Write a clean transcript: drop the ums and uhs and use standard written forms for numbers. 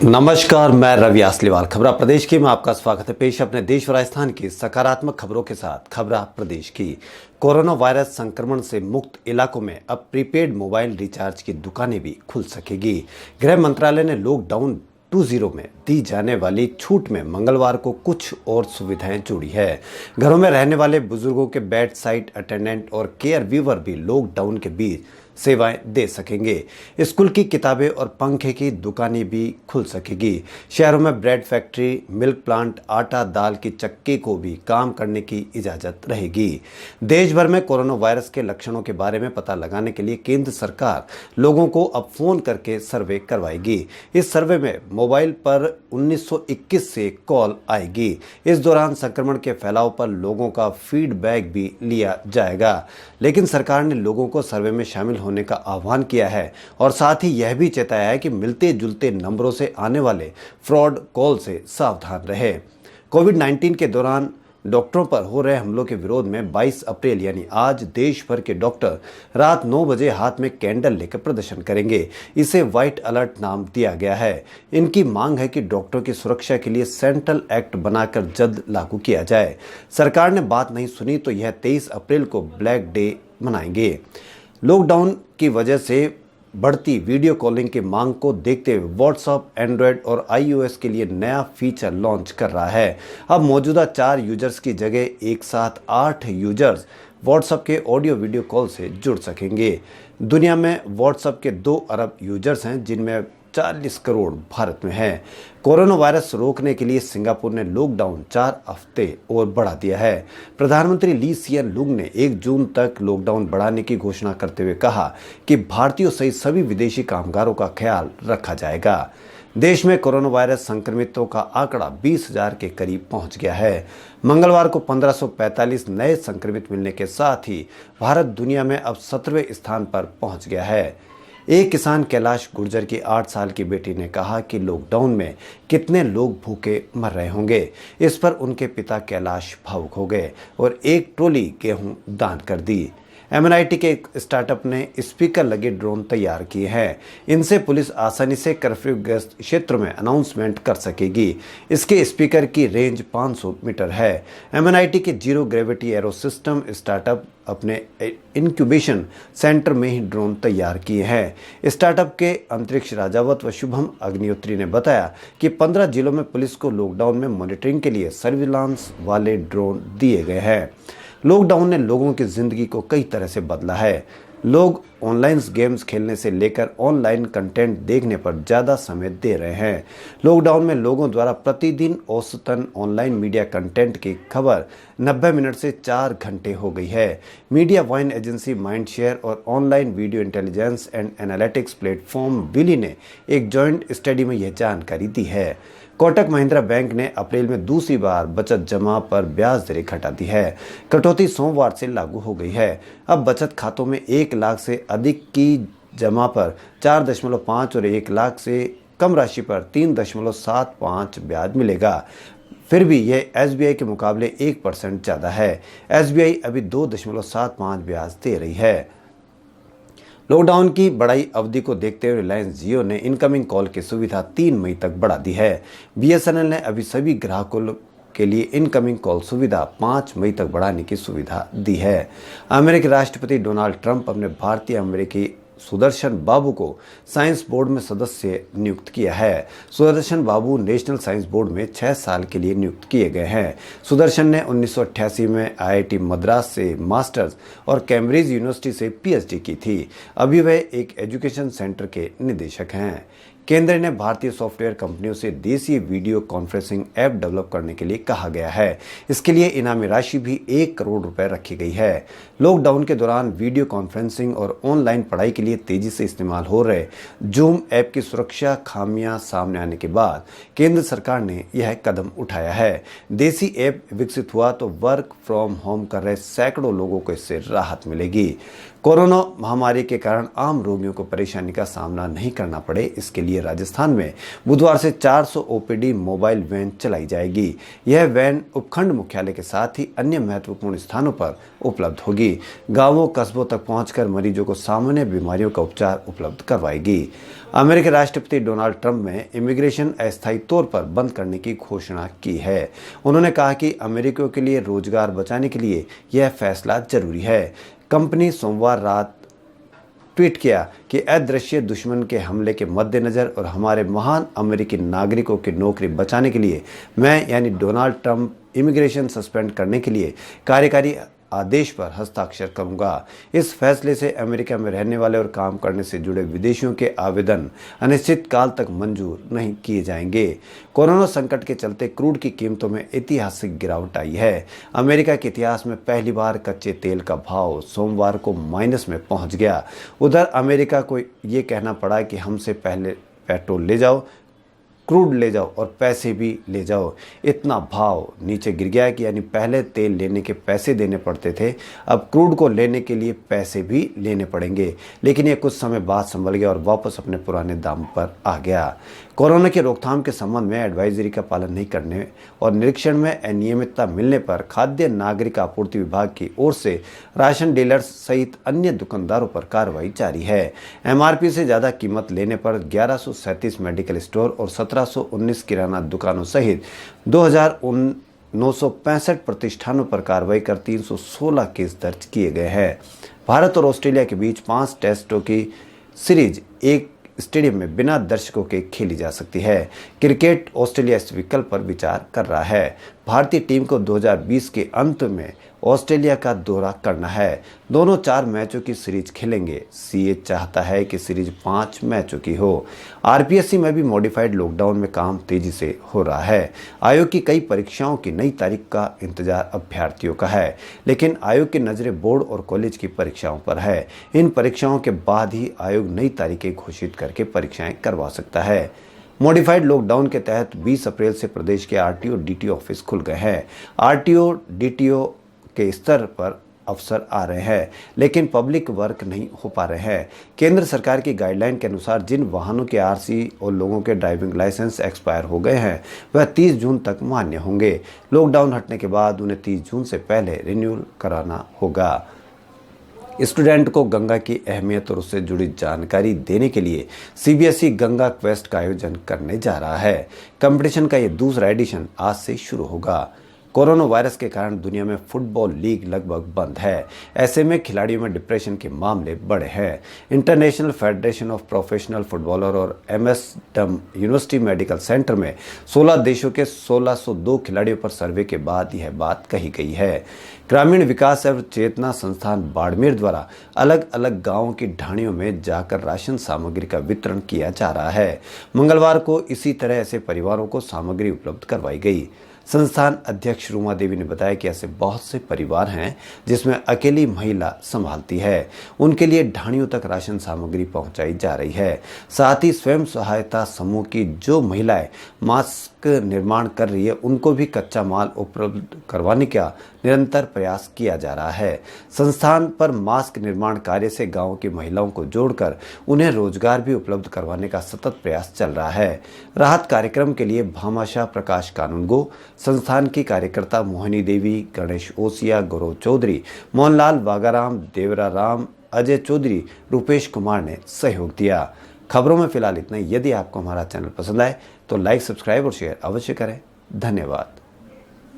नमस्कार, मैं रवि आसलीवाल। खबरा प्रदेश की में आपका स्वागत है। पेश अपने देश व राजस्थान की सकारात्मक खबरों के साथ। खबरा प्रदेश की। कोरोना वायरस संक्रमण से मुक्त इलाकों में अब प्रीपेड मोबाइल रिचार्ज की दुकानें भी खुल सकेगी। गृह मंत्रालय ने लॉकडाउन 2.0 में दी जाने वाली छूट में मंगलवार को कुछ और सुविधाएं जोड़ी है। घरों में रहने वाले बुजुर्गों के बेड साइड अटेंडेंट और केयर वीवर भी लॉकडाउन के बीच सेवाएं दे सकेंगे। स्कूल की किताबें और पंखे की दुकानें भी खुल सकेगी। शहरों में ब्रेड फैक्ट्री, मिल्क प्लांट, आटा दाल की चक्की को भी काम करने की इजाजत रहेगी। देश भर में कोरोना वायरस के लक्षणों के बारे में पता लगाने के लिए केंद्र सरकार लोगों को अब फोन करके सर्वे करवाएगी। इस सर्वे में मोबाइल पर 1921 से कॉल आएगी। इस दौरान संक्रमण के फैलाव पर लोगों का फीडबैक भी लिया जाएगा। लेकिन सरकार ने लोगों को सर्वे में शामिल होने का आह्वान किया है और साथ ही यह भी चेताया है कि मिलते जुलते नंबरों से आने वाले फ्रॉड कॉल से सावधान रहे। कोविड-19 के दौरान डॉक्टरों पर हो रहे हमलों के विरोध में 22 अप्रैल यानी आज देश भर के डॉक्टर रात 9 बजे हाथ में कैंडल लेकर प्रदर्शन करेंगे। इसे व्हाइट अलर्ट नाम दिया गया है। इनकी मांग है कि डॉक्टरों की सुरक्षा के लिए सेंट्रल एक्ट बनाकर जल्द लागू किया जाए। सरकार ने बात नहीं सुनी तो यह 23 अप्रैल को ब्लैक डे मनाएंगे। लॉकडाउन की वजह से बढ़ती वीडियो कॉलिंग की मांग को देखते हुए व्हाट्सएप एंड्रॉयड और iOS के लिए नया फीचर लॉन्च कर रहा है। अब मौजूदा 4 यूजर्स की जगह एक साथ 8 यूजर्स व्हाट्सएप के ऑडियो वीडियो कॉल से जुड़ सकेंगे। दुनिया में व्हाट्सएप के 2 अरब यूजर्स हैं, जिनमें 40 करोड़ भारत में है। कोरोना वायरस रोकने के लिए सिंगापुर ने लॉकडाउन 4 हफ्ते और बढ़ा दिया है। प्रधानमंत्री ली सियन लुंग ने 1 जून तक लॉकडाउन बढ़ाने की घोषणा करते हुए कहा कि भारतीयों सहित सभी विदेशी कामगारों का ख्याल रखा जाएगा। देश में कोरोना वायरस संक्रमितों का आंकड़ा 20,000 के करीब पहुंच गया है। मंगलवार को 1545 नए संक्रमित मिलने के साथ ही भारत दुनिया में अब 17वें स्थान पर पहुंच गया है। एक किसान कैलाश गुर्जर की 8 साल की बेटी ने कहा कि लॉकडाउन में कितने लोग भूखे मर रहे होंगे। इस पर उनके पिता कैलाश भावुक हो गए और एक ट्रॉली गेहूं दान कर दी। MNIT के एक स्टार्टअप ने स्पीकर लगे ड्रोन तैयार किए हैं। इनसे पुलिस आसानी से कर्फ्यूग्रस्त क्षेत्रों में अनाउंसमेंट कर सकेगी। इसके स्पीकर की रेंज 500 मीटर है। MNIT के zero gravity arrow system startup अपने इंक्यूबेशन सेंटर में ही ड्रोन तैयार किए हैं। स्टार्टअप के अंतरिक्ष राजावत व शुभम अग्निहोत्री ने बताया कि 15 जिलों में पुलिस को लॉकडाउन में मॉनिटरिंग के लिए सर्विलांस वाले ड्रोन दिए गए हैं। लॉकडाउन ने लोगों की जिंदगी को कई तरह से बदला है। लोग ऑनलाइन गेम्स खेलने से लेकर ऑनलाइन कंटेंट देखने पर ज़्यादा समय दे रहे हैं। लॉकडाउन में लोगों द्वारा प्रतिदिन औसतन ऑनलाइन मीडिया कंटेंट की खबर 90 मिनट से 4 घंटे हो गई है। मीडिया वाइन एजेंसी माइंडशेयर और online video intelligence and analytics platform विली ने एक जॉइंट स्टडी में यह जानकारी दी है। कोटक महिंद्रा बैंक ने अप्रैल में दूसरी बार बचत जमा पर ब्याज दरें घटा दी है। कटौती सोमवार से लागू हो गई है। अब बचत खातों में 1 लाख से अधिक की जमा पर 4.5 और 1 लाख से कम राशि पर 3.75 ब्याज मिलेगा। फिर भी यह SBI के मुकाबले 1% ज़्यादा है। SBI अभी 2.75 ब्याज दे रही है। लॉकडाउन की बढ़ाई अवधि को देखते हुए रिलायंस जियो ने इनकमिंग कॉल की सुविधा 3 मई तक बढ़ा दी है। BSNL ने अभी सभी ग्राहकों के लिए इनकमिंग कॉल सुविधा 5 मई तक बढ़ाने की सुविधा दी है। अमेरिकी राष्ट्रपति डोनाल्ड ट्रंप अपने भारतीय अमेरिकी सुदर्शन बाबू को साइंस बोर्ड में सदस्य नियुक्त किया है। सुदर्शन बाबू नेशनल साइंस बोर्ड में 6 साल के लिए नियुक्त किए गए हैं। सुदर्शन ने 1988 में IIT मद्रास से मास्टर्स और कैम्ब्रिज यूनिवर्सिटी से PhD की थी। अभी वे एक एजुकेशन सेंटर के निदेशक हैं। केंद्र ने भारतीय सॉफ्टवेयर कंपनियों से देसी वीडियो कॉन्फ्रेंसिंग ऐप डेवलप करने के लिए कहा गया है। इसके लिए इनामी राशि भी 1 करोड़ रुपए रखी गई है। लॉकडाउन के दौरान वीडियो कॉन्फ्रेंसिंग और ऑनलाइन पढ़ाई के लिए तेजी से इस्तेमाल हो रहे जूम ऐप की सुरक्षा खामियां सामने आने के बाद केंद्र सरकार ने यह कदम उठाया है। देसी ऐप विकसित हुआ तो वर्क फ्रॉम होम कर रहे सैकड़ों लोगों को इससे राहत मिलेगी। कोरोना महामारी के कारण आम रोगियों को परेशानी का सामना नहीं करना पड़े, इसके लिए राजस्थान में बुधवार से 400 ओपीडी मोबाइल वैन चलाई जाएगी। यह वैन उपखंड मुख्यालय के साथ ही अन्य महत्वपूर्ण स्थानों पर उपलब्ध होगी। गांवों कस्बों तक पहुंचकर मरीजों को सामान्य बीमारियों का उपचार उपलब्ध करवाएगी। अमेरिकी राष्ट्रपति डोनाल्ड ट्रंप ने इमिग्रेशन अस्थायी तौर पर बंद करने की घोषणा की है। उन्होंने कहा कि अमेरिकियों के लिए रोजगार बचाने के लिए यह फैसला जरूरी है। कंपनी सोमवार रात ट्वीट किया कि अदृश्य दुश्मन के हमले के मद्देनजर और हमारे महान अमेरिकी नागरिकों की नौकरी बचाने के लिए मैं यानी डोनाल्ड ट्रंप इमिग्रेशन सस्पेंड करने के लिए कार्यकारी आदेश पर हस्ताक्षर करूंगा। इस फैसले से अमेरिका में रहने वाले और काम करने से जुड़े विदेशियों के आवेदन अनिश्चित काल तक मंजूर नहीं किए जाएंगे। कोरोना संकट के चलते क्रूड की कीमतों में ऐतिहासिक गिरावट आई है। अमेरिका के इतिहास में पहली बार कच्चे तेल का भाव सोमवार को माइनस में पहुंच गया। उधर अमेरिका को ये कहना पड़ा कि हमसे पहले पेट्रोल ले जाओ, क्रूड ले जाओ और पैसे भी ले जाओ। इतना भाव नीचे गिर गया कि यानी पहले तेल लेने के पैसे देने पड़ते थे, अब क्रूड को लेने के लिए पैसे भी लेने पड़ेंगे। लेकिन ये कुछ समय बाद संभल गया और वापस अपने पुराने दाम पर आ गया। कोरोना की रोकथाम के संबंध में एडवाइजरी का पालन नहीं करने और निरीक्षण में अनियमितता मिलने पर खाद्य नागरिक आपूर्ति विभाग की ओर से राशन डीलर्स सहित अन्य दुकानदारों पर कार्रवाई जारी है। एमआरपी से ज़्यादा कीमत लेने पर 1137 मेडिकल स्टोर और 1719 किराना दुकानों सहित 2965 प्रतिष्ठानों पर कार्रवाई कर 316 केस दर्ज किए गए हैं। भारत और ऑस्ट्रेलिया के बीच 5 टेस्टों की सीरीज एक स्टेडियम में बिना दर्शकों के खेली जा सकती है। क्रिकेट ऑस्ट्रेलिया इस विकल्प पर विचार कर रहा है। भारतीय टीम को 2020 के अंत में ऑस्ट्रेलिया का दौरा करना है। दोनों 4 मैचों की सीरीज खेलेंगे। सीए चाहता है कि सीरीज 5 मैचों की हो। आरपीएससी में भी मॉडिफाइड लॉकडाउन में काम तेजी से हो रहा है। आयोग की कई परीक्षाओं की नई तारीख का इंतजार अभ्यर्थियों का है, लेकिन आयोग की नज़रें बोर्ड और कॉलेज की परीक्षाओं पर है। इन परीक्षाओं के बाद ही आयोग नई तारीखें घोषित करके परीक्षाएं करवा सकता है। मॉडिफाइड लॉकडाउन के तहत 20 अप्रैल से प्रदेश के आरटीओ डीटीओ ऑफिस खुल गए हैं। आरटीओ डीटीओ के स्तर पर अफसर आ रहे हैं, लेकिन पब्लिक वर्क नहीं हो पा रहे हैं। केंद्र सरकार की गाइडलाइन के अनुसार जिन वाहनों के आरसी और लोगों के ड्राइविंग लाइसेंस एक्सपायर हो गए हैं वह 30 जून तक मान्य होंगे। लॉकडाउन हटने के बाद उन्हें 30 जून से पहले रिन्यूअल कराना होगा। स्टूडेंट को गंगा की अहमियत और उससे जुड़ी जानकारी देने के लिए सीबीएसई गंगा क्वेस्ट का आयोजन करने जा रहा है। कंपटीशन का ये दूसरा एडिशन आज से शुरू होगा। कोरोना वायरस के कारण दुनिया में फुटबॉल लीग लगभग बंद है। ऐसे में खिलाड़ियों में डिप्रेशन के मामले बढ़े हैं। International federation of professional footballer और एमएसडम यूनिवर्सिटी मेडिकल सेंटर में 16 देशों के 1602 खिलाड़ियों पर सर्वे के बाद यह बात कही गई है। ग्रामीण विकास एवं चेतना संस्थान बाड़मेर द्वारा अलग अलग गांवों की ढाणियों में जाकर राशन सामग्री का वितरण किया जा रहा है। मंगलवार को इसी तरह ऐसे परिवारों को सामग्री उपलब्ध करवाई गई। संस्थान अध्यक्ष रूमा देवी ने बताया कि ऐसे बहुत से परिवार हैं जिसमें अकेली महिला संभालती है। उनके लिए ढाणियों तक राशन सामग्री पहुंचाई जा रही है। साथ ही स्वयं सहायता समूह की जो महिलाएं मास्क निर्माण कर रही है उनको भी कच्चा माल उपलब्ध करवाने का निरंतर प्रयास किया जा रहा है। संस्थान पर मास्क निर्माण कार्य से गांव की महिलाओं को जोड़कर उन्हें रोजगार भी उपलब्ध करवाने का सतत प्रयास चल रहा है। राहत कार्यक्रम के लिए भामाशाह प्रकाश कानूनगो, संस्थान की कार्यकर्ता मोहिनी देवी, गणेश ओसिया, गौरव चौधरी, मोहनलाल वागाराम, देवरा राम, अजय चौधरी, रूपेश कुमार ने सहयोग दिया। खबरों में फिलहाल इतना ही। यदि आपको हमारा चैनल पसंद आए तो लाइक, सब्सक्राइब और शेयर अवश्य करें। धन्यवाद।